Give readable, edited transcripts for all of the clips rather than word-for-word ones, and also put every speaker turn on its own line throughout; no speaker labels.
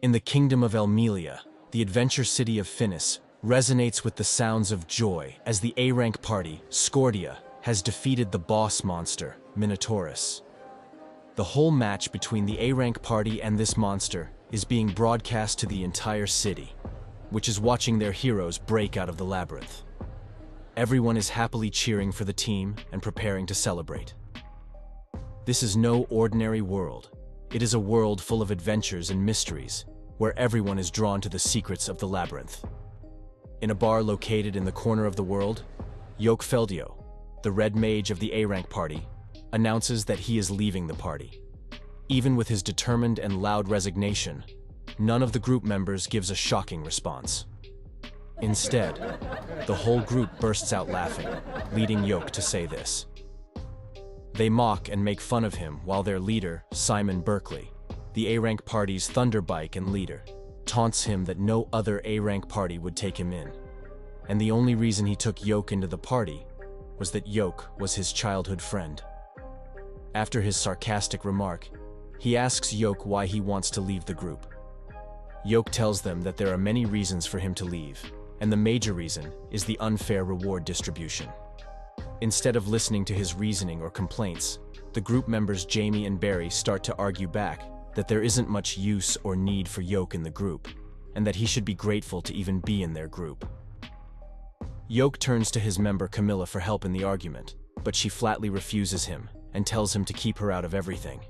In the kingdom of Elmelia, the adventure city of Finis resonates with the sounds of joy as the A-rank party, Scordia, has defeated the boss monster, Minotaurus. The whole match between the A-rank party and this monster is being broadcast to the entire city, which is watching their heroes break out of the labyrinth. Everyone is happily cheering for the team and preparing to celebrate. This is no ordinary world. It is a world full of adventures and mysteries, where everyone is drawn to the secrets of the labyrinth. In a bar located in the corner of the world, Feldio, the red mage of the A-rank party, announces that he is leaving the party. Even with his determined and loud resignation, none of the group members gives a shocking response. Instead, the whole group bursts out laughing, leading Yoke to say this. They mock and make fun of him while their leader, Simon Berkeley, the A-rank party's thunderbike and leader, taunts him that no other A-rank party would take him in. And the only reason he took Yoke into the party was that Yoke was his childhood friend. After his sarcastic remark, he asks Yoke why he wants to leave the group. Yoke tells them that there are many reasons for him to leave, and the major reason is the unfair reward distribution. Instead of listening to his reasoning or complaints, the group members Jamie and Barry start to argue back that there isn't much use or need for Yoke in the group, and that he should be grateful to even be in their group. Yoke turns to his member Camilla for help in the argument, but she flatly refuses him and tells him to keep her out of everything.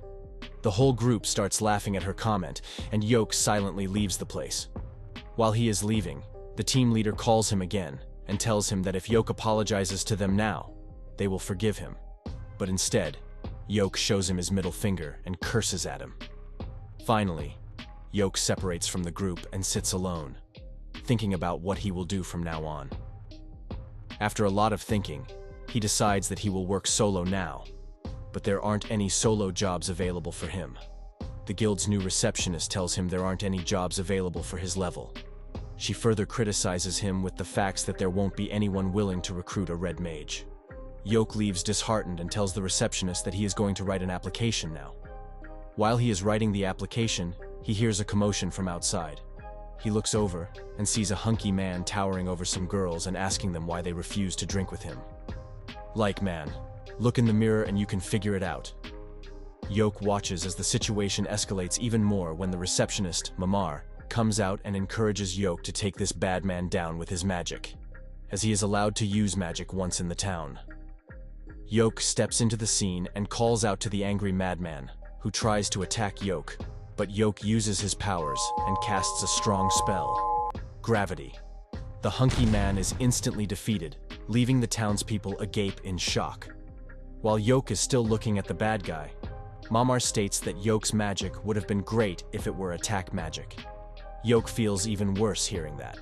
The whole group starts laughing at her comment, and Yoke silently leaves the place. While he is leaving, the team leader calls him again and tells him that if Yoke apologizes to them now, they will forgive him. But instead, Yoke shows him his middle finger and curses at him. Finally, Yoke separates from the group and sits alone, thinking about what he will do from now on. After a lot of thinking, he decides that he will work solo now, but there aren't any solo jobs available for him. The guild's new receptionist tells him there aren't any jobs available for his level. She further criticizes him with the facts that there won't be anyone willing to recruit a red mage. Yoke leaves disheartened and tells the receptionist that he is going to write an application now. While he is writing the application, he hears a commotion from outside. He looks over and sees a hunky man towering over some girls and asking them why they refuse to drink with him. Like, man, look in the mirror and you can figure it out. Yoke watches as the situation escalates even more when the receptionist, Mamar, comes out and encourages Yoke to take this bad man down with his magic, as he is allowed to use magic once in the town. Yoke steps into the scene and calls out to the angry madman, who tries to attack Yoke, but Yoke uses his powers and casts a strong spell, Gravity. The hunky man is instantly defeated, leaving the townspeople agape in shock. While Yoke is still looking at the bad guy, Mamar states that Yoke's magic would have been great if it were attack magic. Yoke feels even worse hearing that.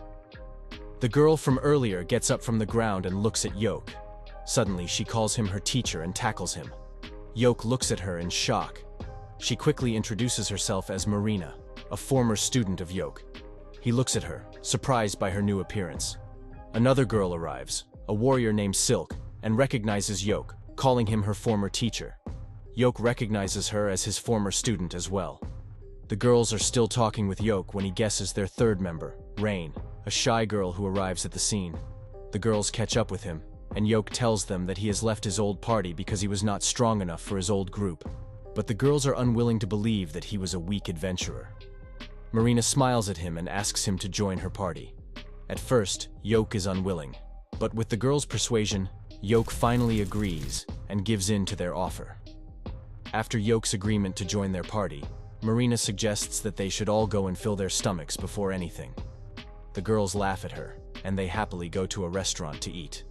The girl from earlier gets up from the ground and looks at Yoke. Suddenly, she calls him her teacher and tackles him. Yoke looks at her in shock. She quickly introduces herself as Marina, a former student of Yoke. He looks at her, surprised by her new appearance. Another girl arrives, a warrior named Silk, and recognizes Yoke, calling him her former teacher. Yoke recognizes her as his former student as well. The girls are still talking with Yoke when he guesses their third member, Rain, a shy girl who arrives at the scene. The girls catch up with him, and Yoke tells them that he has left his old party because he was not strong enough for his old group. But the girls are unwilling to believe that he was a weak adventurer. Marina smiles at him and asks him to join her party. At first, Yoke is unwilling, but with the girls' persuasion, Yoke finally agrees and gives in to their offer. After Yoke's agreement to join their party, Marina suggests that they should all go and fill their stomachs before anything. The girls laugh at her, and they happily go to a restaurant to eat.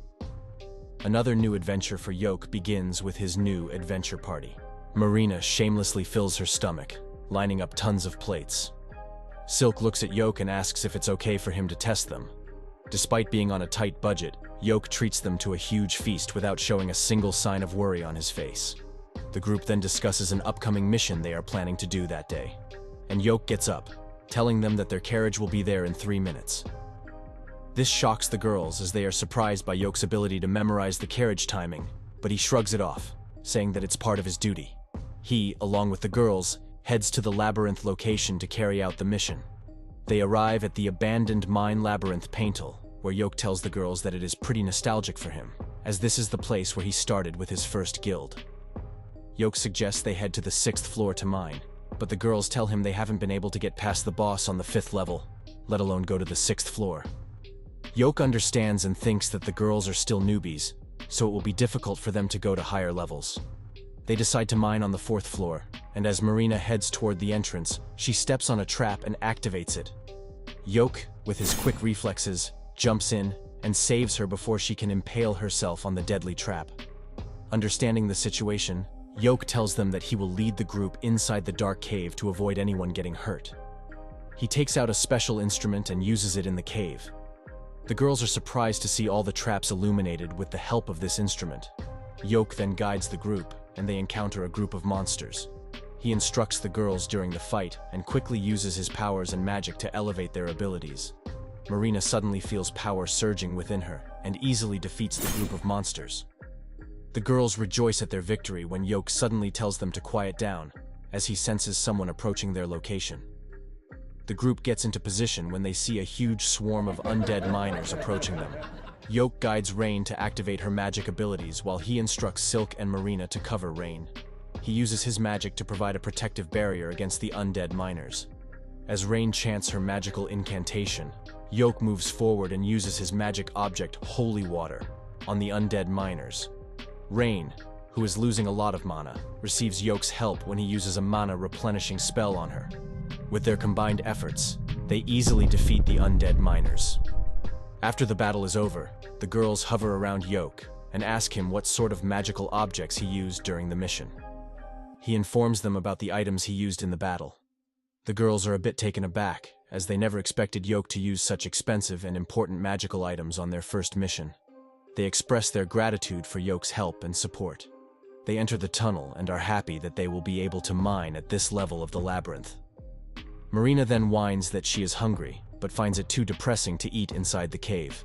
Another new adventure for Yoke begins with his new adventure party. Marina shamelessly fills her stomach, lining up tons of plates. Silk looks at Yoke and asks if it's okay for him to test them. Despite being on a tight budget, Yoke treats them to a huge feast without showing a single sign of worry on his face. The group then discusses an upcoming mission they are planning to do that day. And Yoke gets up, telling them that their carriage will be there in 3 minutes. This shocks the girls as they are surprised by Yoke's ability to memorize the carriage timing, but he shrugs it off, saying that it's part of his duty. He, along with the girls, heads to the labyrinth location to carry out the mission. They arrive at the abandoned mine labyrinth paintal, where Yoke tells the girls that it is pretty nostalgic for him, as this is the place where he started with his first guild. Yoke suggests they head to the 6th floor to mine, but the girls tell him they haven't been able to get past the boss on the 5th level, let alone go to the 6th floor. Yoke understands and thinks that the girls are still newbies, so it will be difficult for them to go to higher levels. They decide to mine on the 4th floor, and as Marina heads toward the entrance, she steps on a trap and activates it. Yoke, with his quick reflexes, jumps in and saves her before she can impale herself on the deadly trap. Understanding the situation, Yoke tells them that he will lead the group inside the dark cave to avoid anyone getting hurt. He takes out a special instrument and uses it in the cave. The girls are surprised to see all the traps illuminated with the help of this instrument. Yoke then guides the group, and they encounter a group of monsters. He instructs the girls during the fight and quickly uses his powers and magic to elevate their abilities. Marina suddenly feels power surging within her and easily defeats the group of monsters. The girls rejoice at their victory when Yoke suddenly tells them to quiet down, as he senses someone approaching their location. The group gets into position when they see a huge swarm of undead miners approaching them. Yoke guides Rain to activate her magic abilities while he instructs Silk and Marina to cover Rain. He uses his magic to provide a protective barrier against the undead miners. As Rain chants her magical incantation, Yoke moves forward and uses his magic object, Holy Water, on the undead miners. Rain, who is losing a lot of mana, receives Yoke's help when he uses a mana replenishing spell on her. With their combined efforts, they easily defeat the undead miners. After the battle is over, the girls hover around Yoke and ask him what sort of magical objects he used during the mission. He informs them about the items he used in the battle. The girls are a bit taken aback, as they never expected Yoke to use such expensive and important magical items on their first mission. They express their gratitude for Yoke's help and support. They enter the tunnel and are happy that they will be able to mine at this level of the labyrinth. Marina then whines that she is hungry, but finds it too depressing to eat inside the cave.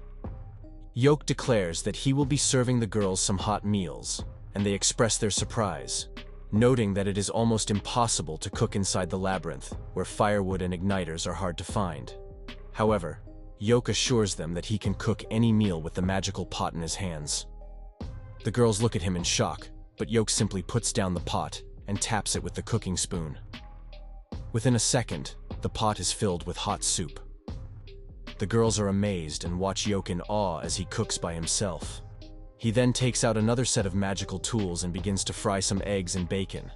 Yoke declares that he will be serving the girls some hot meals, and they express their surprise, noting that it is almost impossible to cook inside the labyrinth, where firewood and igniters are hard to find. However, Yoke assures them that he can cook any meal with the magical pot in his hands. The girls look at him in shock, but Yoke simply puts down the pot and taps it with the cooking spoon. Within a second, the pot is filled with hot soup. The girls are amazed and watch Yoke in awe as he cooks by himself. He then takes out another set of magical tools and begins to fry some eggs and bacon.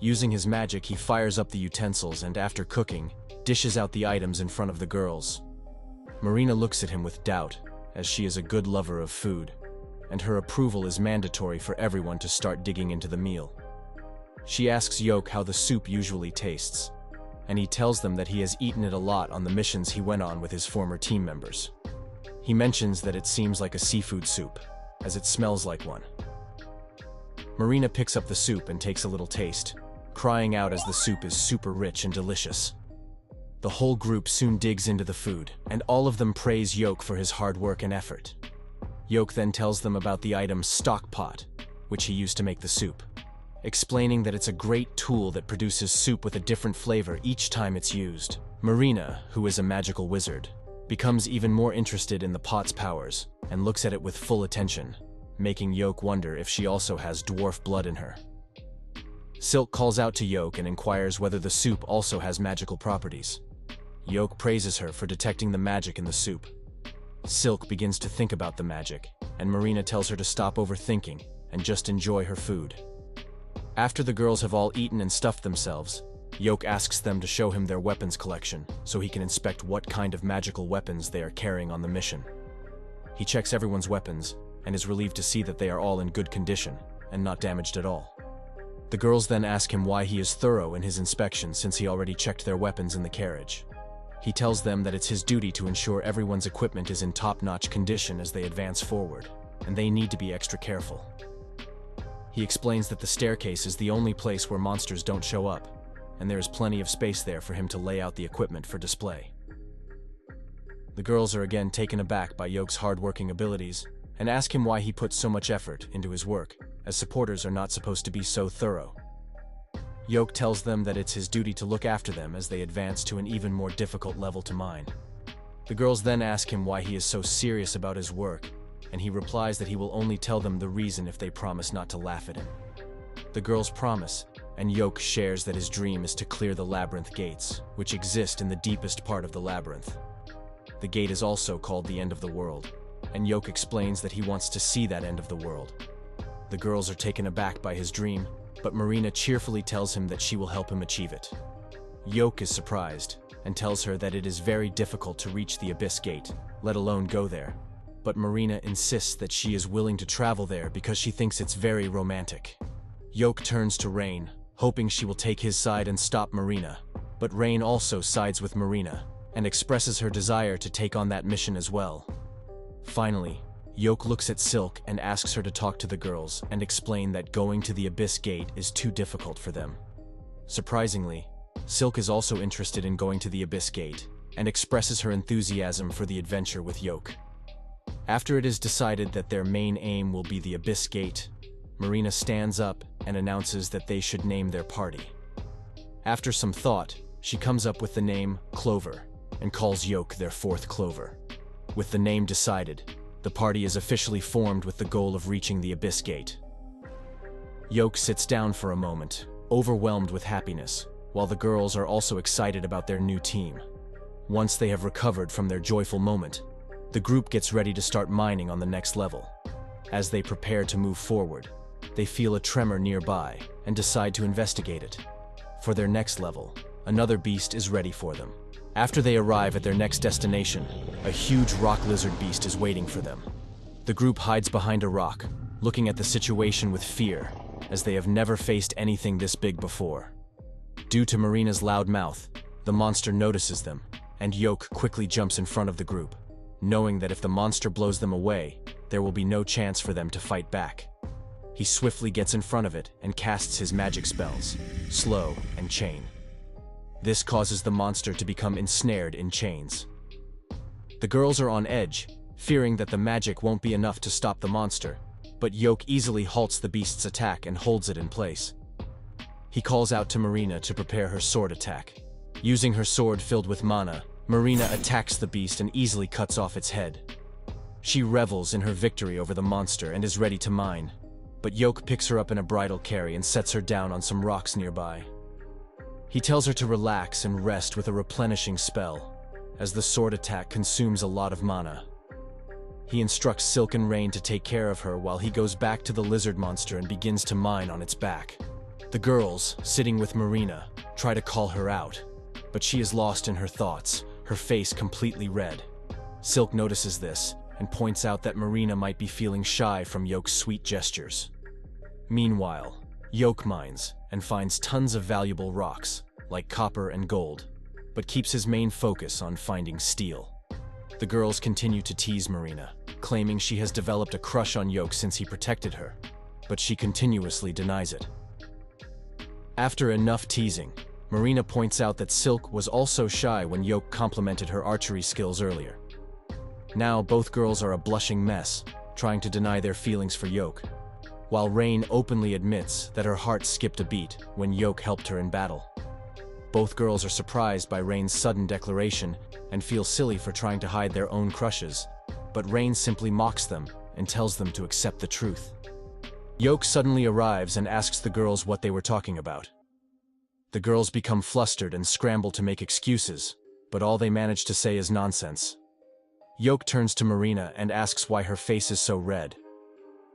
Using his magic, he fires up the utensils and, after cooking, dishes out the items in front of the girls. Marina looks at him with doubt, as she is a good lover of food, and her approval is mandatory for everyone to start digging into the meal. She asks Yoke how the soup usually tastes, and he tells them that he has eaten it a lot on the missions he went on with his former team members. He mentions that it seems like a seafood soup, as it smells like one. Marina picks up the soup and takes a little taste, crying out as the soup is super rich and delicious. The whole group soon digs into the food, and all of them praise Yoke for his hard work and effort. Yoke then tells them about the item stock pot, which he used to make the soup, explaining that it's a great tool that produces soup with a different flavor each time it's used. Marina, who is a magical wizard, becomes even more interested in the pot's powers and looks at it with full attention, making Yoke wonder if she also has dwarf blood in her. Silk calls out to Yoke and inquires whether the soup also has magical properties. Yoke praises her for detecting the magic in the soup. Silk begins to think about the magic, and Marina tells her to stop overthinking and just enjoy her food. After the girls have all eaten and stuffed themselves, Yoke asks them to show him their weapons collection so he can inspect what kind of magical weapons they are carrying on the mission. He checks everyone's weapons and is relieved to see that they are all in good condition and not damaged at all. The girls then ask him why he is thorough in his inspection since he already checked their weapons in the carriage. He tells them that it's his duty to ensure everyone's equipment is in top-notch condition as they advance forward, and they need to be extra careful. He explains that the staircase is the only place where monsters don't show up, and there is plenty of space there for him to lay out the equipment for display. The girls are again taken aback by Yoke's hard-working abilities and ask him why he puts so much effort into his work, as supporters are not supposed to be so thorough. Yoke tells them that it's his duty to look after them as they advance to an even more difficult level to mine. The girls then ask him why he is so serious about his work, and he replies that he will only tell them the reason if they promise not to laugh at him. The girls promise, and Yoke shares that his dream is to clear the labyrinth gates, which exist in the deepest part of the labyrinth. The gate is also called the end of the world, and Yoke explains that he wants to see that end of the world. The girls are taken aback by his dream, but Marina cheerfully tells him that she will help him achieve it. Yoke is surprised and tells her that it is very difficult to reach the Abyss Gate, let alone go there. But Marina insists that she is willing to travel there because she thinks it's very romantic. Yoke turns to Rain, hoping she will take his side and stop Marina, but Rain also sides with Marina and expresses her desire to take on that mission as well. Finally, Yoke looks at Silk and asks her to talk to the girls and explain that going to the Abyss Gate is too difficult for them. Surprisingly, Silk is also interested in going to the Abyss Gate and expresses her enthusiasm for the adventure with Yoke. After it is decided that their main aim will be the Abyss Gate, Marina stands up and announces that they should name their party. After some thought, she comes up with the name Clover and calls Yoke their fourth Clover. With the name decided, the party is officially formed with the goal of reaching the Abyss Gate. Yoke sits down for a moment, overwhelmed with happiness, while the girls are also excited about their new team. Once they have recovered from their joyful moment, the group gets ready to start mining on the next level. As they prepare to move forward, they feel a tremor nearby and decide to investigate it. For their next level, another beast is ready for them. After they arrive at their next destination, a huge rock lizard beast is waiting for them. The group hides behind a rock, looking at the situation with fear, as they have never faced anything this big before. Due to Marina's loud mouth, the monster notices them, and Yoke quickly jumps in front of the group, knowing that if the monster blows them away, there will be no chance for them to fight back. He swiftly gets in front of it and casts his magic spells, Slow and Chain. This causes the monster to become ensnared in chains. The girls are on edge, fearing that the magic won't be enough to stop the monster, but Yoke easily halts the beast's attack and holds it in place. He calls out to Marina to prepare her sword attack. Using her sword filled with mana, Marina attacks the beast and easily cuts off its head. She revels in her victory over the monster and is ready to mine, but Yoke picks her up in a bridal carry and sets her down on some rocks nearby. He tells her to relax and rest with a replenishing spell, as the sword attack consumes a lot of mana. He instructs Silk and Rain to take care of her while he goes back to the lizard monster and begins to mine on its back. The girls, sitting with Marina, try to call her out, but she is lost in her thoughts, her face completely red. Silk notices this and points out that Marina might be feeling shy from Yoke's sweet gestures. Meanwhile, Yoke mines and finds tons of valuable rocks, like copper and gold, but keeps his main focus on finding steel. The girls continue to tease Marina, claiming she has developed a crush on Yoke since he protected her, but she continuously denies it. After enough teasing, Marina points out that Silk was also shy when Yoke complimented her archery skills earlier. Now both girls are a blushing mess, trying to deny their feelings for Yoke, while Rain openly admits that her heart skipped a beat when Yoke helped her in battle. Both girls are surprised by Rain's sudden declaration and feel silly for trying to hide their own crushes, but Rain simply mocks them and tells them to accept the truth. Yoke suddenly arrives and asks the girls what they were talking about. The girls become flustered and scramble to make excuses, but all they manage to say is nonsense. Yoke turns to Marina and asks why her face is so red.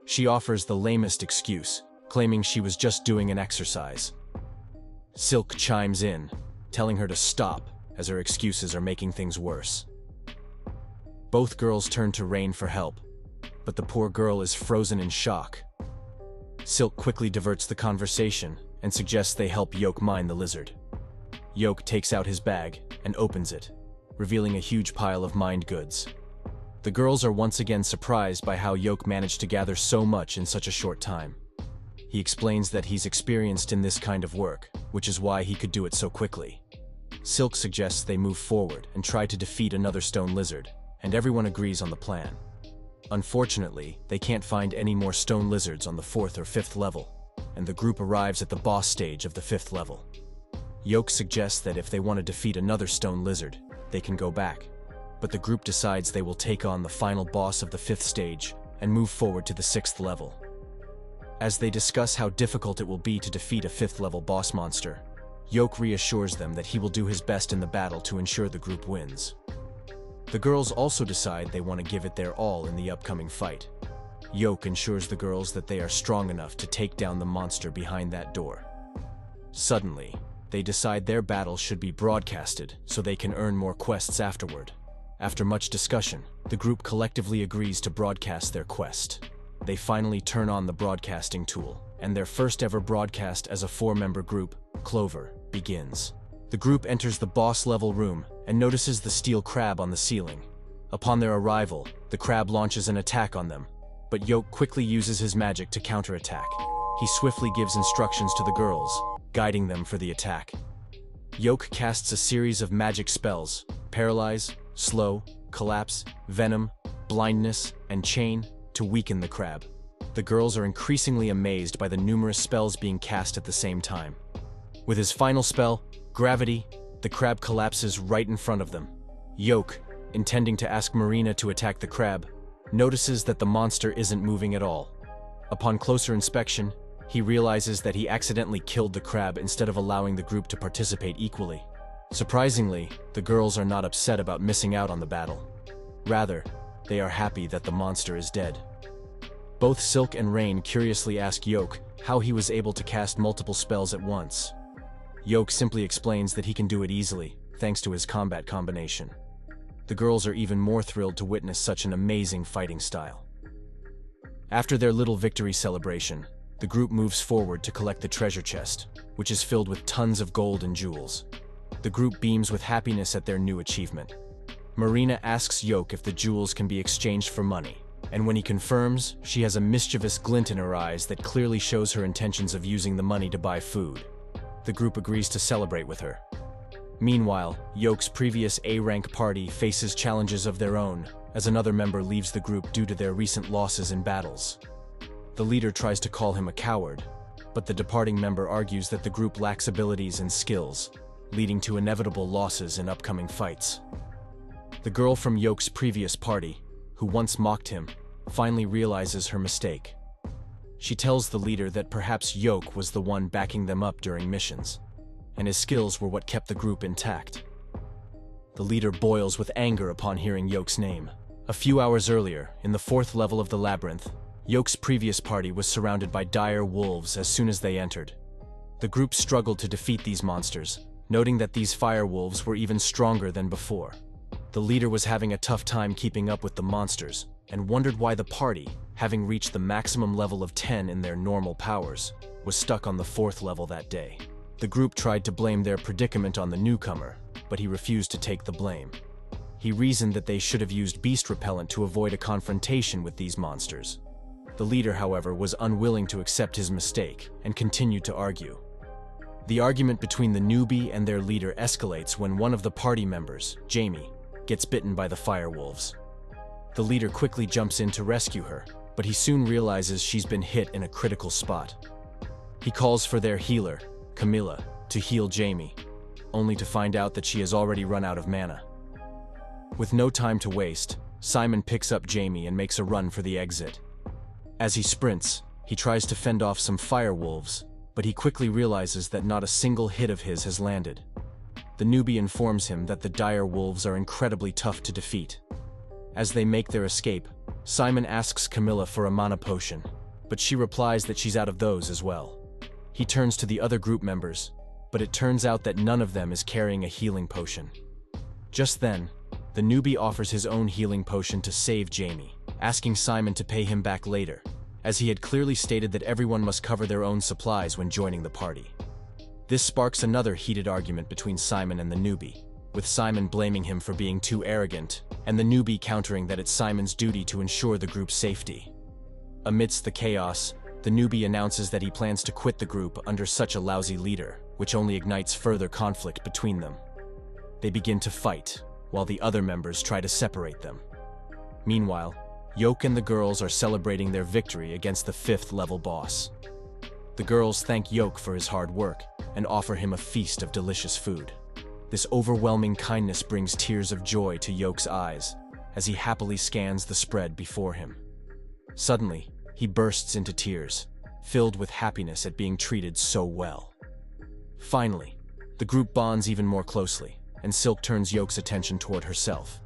She offers the lamest excuse, claiming she was just doing an exercise. Silk chimes in, telling her to stop, as her excuses are making things worse. Both girls turn to Rain for help, but the poor girl is frozen in shock. Silk quickly diverts the conversation and suggests they help Yoke mine the lizard. Yoke takes out his bag and opens it, revealing a huge pile of mined goods. The girls are once again surprised by how Yoke managed to gather so much in such a short time. He explains that he's experienced in this kind of work, which is why he could do it so quickly. Silk suggests they move forward and try to defeat another stone lizard, and everyone agrees on the plan. Unfortunately, they can't find any more stone lizards on the 4th or 5th level. and the group arrives at the boss stage of the 5th level. Yoke suggests that if they want to defeat another stone lizard, they can go back, but the group decides they will take on the final boss of the 5th stage and move forward to the 6th level. As they discuss how difficult it will be to defeat a 5th level boss monster, Yoke reassures them that he will do his best in the battle to ensure the group wins. The girls also decide they want to give it their all in the upcoming fight. Yoke ensures the girls that they are strong enough to take down the monster behind that door. Suddenly, they decide their battle should be broadcasted so they can earn more quests afterward. After much discussion, the group collectively agrees to broadcast their quest. They finally turn on the broadcasting tool, and their first ever broadcast as a 4-member group, Clover, begins. The group enters the boss level room and notices the steel crab on the ceiling. Upon their arrival, the crab launches an attack on them, but Yoke quickly uses his magic to counterattack. He swiftly gives instructions to the girls, guiding them for the attack. Yoke casts a series of magic spells: Paralyze, Slow, Collapse, Venom, Blindness, and Chain, to weaken the crab. The girls are increasingly amazed by the numerous spells being cast at the same time. With his final spell, Gravity, the crab collapses right in front of them. Yoke, intending to ask Marina to attack the crab, notices that the monster isn't moving at all. Upon closer inspection, he realizes that he accidentally killed the crab instead of allowing the group to participate equally. Surprisingly, the girls are not upset about missing out on the battle. Rather, they are happy that the monster is dead. Both Silk and Rain curiously ask Yoke how he was able to cast multiple spells at once. Yoke simply explains that he can do it easily, thanks to his combat combination. The girls are even more thrilled to witness such an amazing fighting style. After their little victory celebration, the group moves forward to collect the treasure chest, which is filled with tons of gold and jewels. The group beams with happiness at their new achievement. Marina asks Yoke if the jewels can be exchanged for money, and when he confirms, she has a mischievous glint in her eyes that clearly shows her intentions of using the money to buy food. The group agrees to celebrate with her. Meanwhile, Yoke's previous A-rank party faces challenges of their own, as another member leaves the group due to their recent losses in battles. The leader tries to call him a coward, but the departing member argues that the group lacks abilities and skills, leading to inevitable losses in upcoming fights. The girl from Yoke's previous party, who once mocked him, finally realizes her mistake. She tells the leader that perhaps Yoke was the one backing them up during missions, and his skills were what kept the group intact. The leader boils with anger upon hearing Yoke's name. A few hours earlier, in the 4th level of the labyrinth, Yoke's previous party was surrounded by dire wolves as soon as they entered. The group struggled to defeat these monsters, noting that these fire wolves were even stronger than before. The leader was having a tough time keeping up with the monsters, and wondered why the party, having reached the maximum level of 10 in their normal powers, was stuck on the 4th level that day. The group tried to blame their predicament on the newcomer, but he refused to take the blame. He reasoned that they should have used beast repellent to avoid a confrontation with these monsters. The leader, however, was unwilling to accept his mistake and continued to argue. The argument between the newbie and their leader escalates when one of the party members, Jamie, gets bitten by the fire wolves. The leader quickly jumps in to rescue her, but he soon realizes she's been hit in a critical spot. He calls for their healer, Camilla, to heal Jamie, only to find out that she has already run out of mana. With no time to waste, Simon picks up Jamie and makes a run for the exit. As he sprints, he tries to fend off some fire wolves, but he quickly realizes that not a single hit of his has landed. The newbie informs him that the dire wolves are incredibly tough to defeat. As they make their escape, Simon asks Camilla for a mana potion, but she replies that she's out of those as well. He turns to the other group members, but it turns out that none of them is carrying a healing potion. Just then, the newbie offers his own healing potion to save Jamie, asking Simon to pay him back later, as he had clearly stated that everyone must cover their own supplies when joining the party. This sparks another heated argument between Simon and the newbie, with Simon blaming him for being too arrogant, and the newbie countering that it's Simon's duty to ensure the group's safety. Amidst the chaos, the newbie announces that he plans to quit the group under such a lousy leader, which only ignites further conflict between them. They begin to fight, while the other members try to separate them. Meanwhile, Yoke and the girls are celebrating their victory against the 5th level boss. The girls thank Yoke for his hard work and offer him a feast of delicious food. This overwhelming kindness brings tears of joy to Yoke's eyes as he happily scans the spread before him. Suddenly, he bursts into tears, filled with happiness at being treated so well. Finally, the group bonds even more closely, and Silk turns Yoke's attention toward herself.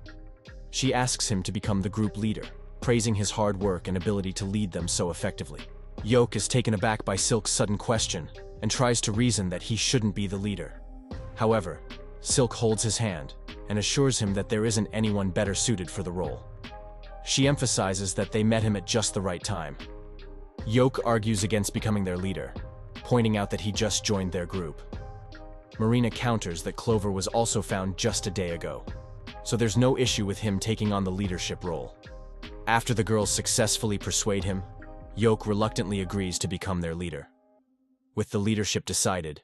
She asks him to become the group leader, praising his hard work and ability to lead them so effectively. Yoke is taken aback by Silk's sudden question and tries to reason that he shouldn't be the leader. However, Silk holds his hand and assures him that there isn't anyone better suited for the role. She emphasizes that they met him at just the right time. Yoke argues against becoming their leader, pointing out that he just joined their group. Marina counters that Clover was also found just a day ago, so there's no issue with him taking on the leadership role. After the girls successfully persuade him, Yoke reluctantly agrees to become their leader. With the leadership decided,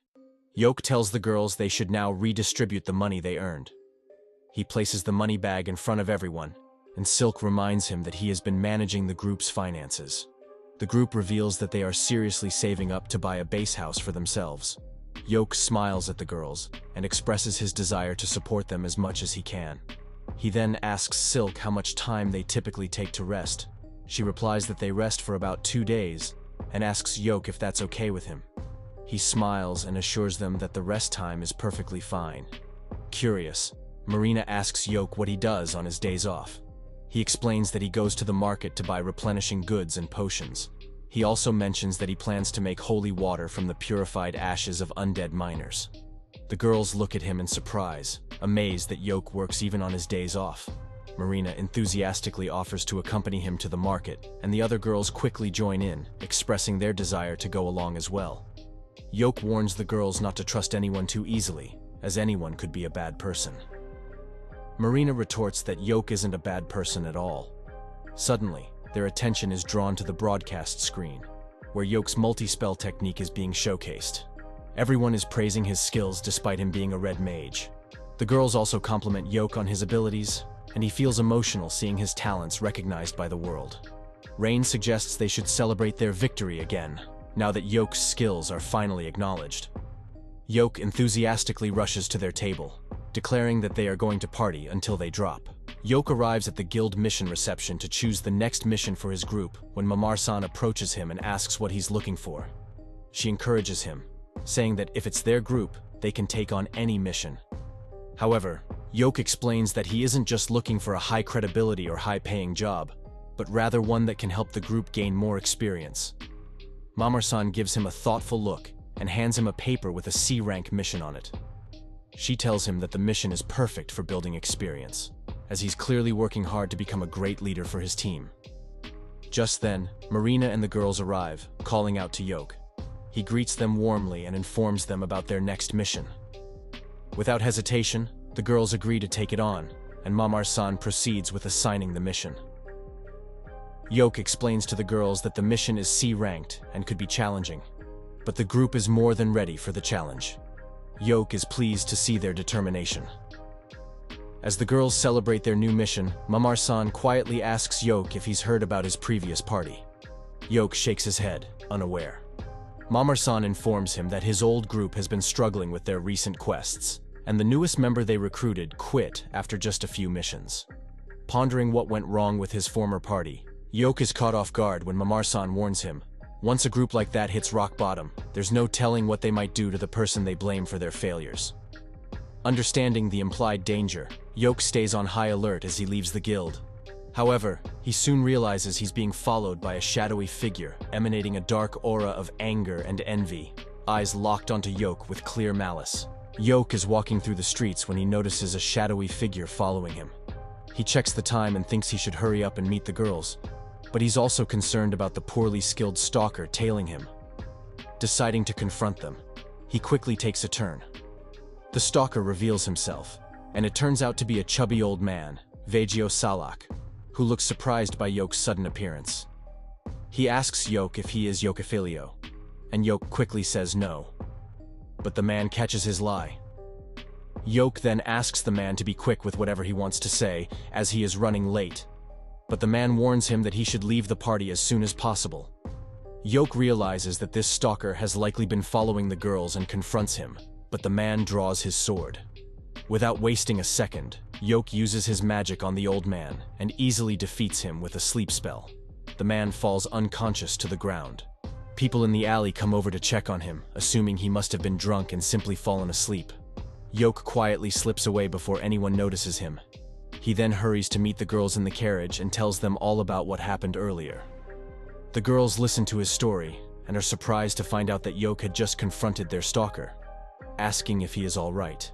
Yoke tells the girls they should now redistribute the money they earned. He places the money bag in front of everyone, and Silk reminds him that he has been managing the group's finances. The group reveals that they are seriously saving up to buy a base house for themselves. Yoke smiles at the girls and expresses his desire to support them as much as he can. He then asks Silk how much time they typically take to rest. She replies that they rest for about 2 days and asks Yoke if that's okay with him. He smiles and assures them that the rest time is perfectly fine. Curious, Marina asks Yoke what he does on his days off. He explains that he goes to the market to buy replenishing goods and potions. He also mentions that he plans to make holy water from the purified ashes of undead miners. The girls look at him in surprise, amazed that Yoke works even on his days off. Marina enthusiastically offers to accompany him to the market, and the other girls quickly join in, expressing their desire to go along as well. Yoke warns the girls not to trust anyone too easily, as anyone could be a bad person. Marina retorts that Yoke isn't a bad person at all. Suddenly, their attention is drawn to the broadcast screen, where Yoke's multi-spell technique is being showcased. Everyone is praising his skills despite him being a red mage. The girls also compliment Yoke on his abilities, and he feels emotional seeing his talents recognized by the world. Rain suggests they should celebrate their victory again, now that Yoke's skills are finally acknowledged. Yoke enthusiastically rushes to their table, declaring that they are going to party until they drop. Yoke arrives at the guild mission reception to choose the next mission for his group when Mamar-san approaches him and asks what he's looking for. She encourages him, saying that if it's their group, they can take on any mission. However, Yoke explains that he isn't just looking for a high credibility or high-paying job, but rather one that can help the group gain more experience. Mamar-san gives him a thoughtful look and hands him a paper with a C-rank mission on it. She tells him that the mission is perfect for building experience, as he's clearly working hard to become a great leader for his team. Just then, Marina and the girls arrive, calling out to Yoke. He greets them warmly and informs them about their next mission. Without hesitation, the girls agree to take it on, and Mamar-san proceeds with assigning the mission. Yoke explains to the girls that the mission is C-ranked and could be challenging, but the group is more than ready for the challenge. Yoke is pleased to see their determination. As the girls celebrate their new mission, Mamar-san quietly asks Yoke if he's heard about his previous party. Yoke shakes his head, unaware. Mamar-san informs him that his old group has been struggling with their recent quests, and the newest member they recruited quit after just a few missions. Pondering what went wrong with his former party, Yoke is caught off guard when Mamar-san warns him, once a group like that hits rock bottom, there's no telling what they might do to the person they blame for their failures. Understanding the implied danger, Yoke stays on high alert as he leaves the guild. However, he soon realizes he's being followed by a shadowy figure emanating a dark aura of anger and envy, eyes locked onto Yoke with clear malice. Yoke is walking through the streets when he notices a shadowy figure following him. He checks the time and thinks he should hurry up and meet the girls, but he's also concerned about the poorly skilled stalker tailing him. Deciding to confront them, he quickly takes a turn. The stalker reveals himself, and it turns out to be a chubby old man, Vegio Salak, who looks surprised by Yoke's sudden appearance. He asks Yoke if he is Yokefilio, and Yoke quickly says no. But the man catches his lie. Yoke then asks the man to be quick with whatever he wants to say, as he is running late. But the man warns him that he should leave the party as soon as possible. Yoke realizes that this stalker has likely been following the girls and confronts him, but the man draws his sword. Without wasting a second, Yoke uses his magic on the old man and easily defeats him with a sleep spell. The man falls unconscious to the ground. People in the alley come over to check on him, assuming he must have been drunk and simply fallen asleep. Yoke quietly slips away before anyone notices him. He then hurries to meet the girls in the carriage and tells them all about what happened earlier. The girls listen to his story and are surprised to find out that Yoke had just confronted their stalker, asking if he is all right.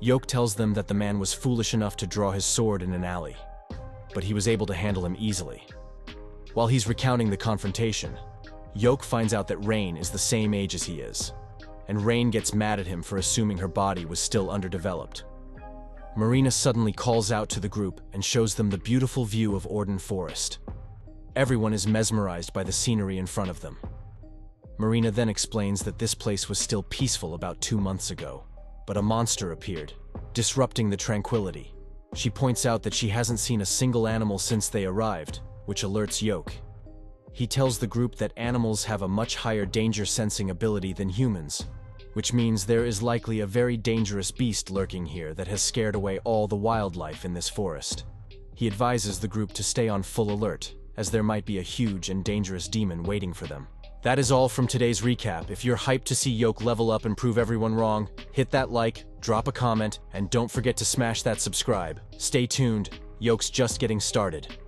Yoke tells them that the man was foolish enough to draw his sword in an alley, but he was able to handle him easily. While he's recounting the confrontation, Yoke finds out that Rain is the same age as he is, and Rain gets mad at him for assuming her body was still underdeveloped. Marina suddenly calls out to the group and shows them the beautiful view of Orden Forest. Everyone is mesmerized by the scenery in front of them. Marina then explains that this place was still peaceful about 2 months ago, but a monster appeared, disrupting the tranquility. She points out that she hasn't seen a single animal since they arrived, which alerts Yoke. He tells the group that animals have a much higher danger-sensing ability than humans, which means there is likely a very dangerous beast lurking here that has scared away all the wildlife in this forest. He advises the group to stay on full alert, as there might be a huge and dangerous demon waiting for them. That is all from today's recap. If you're hyped to see Yoke level up and prove everyone wrong, hit that like, drop a comment, and don't forget to smash that subscribe. Stay tuned, Yoke's just getting started.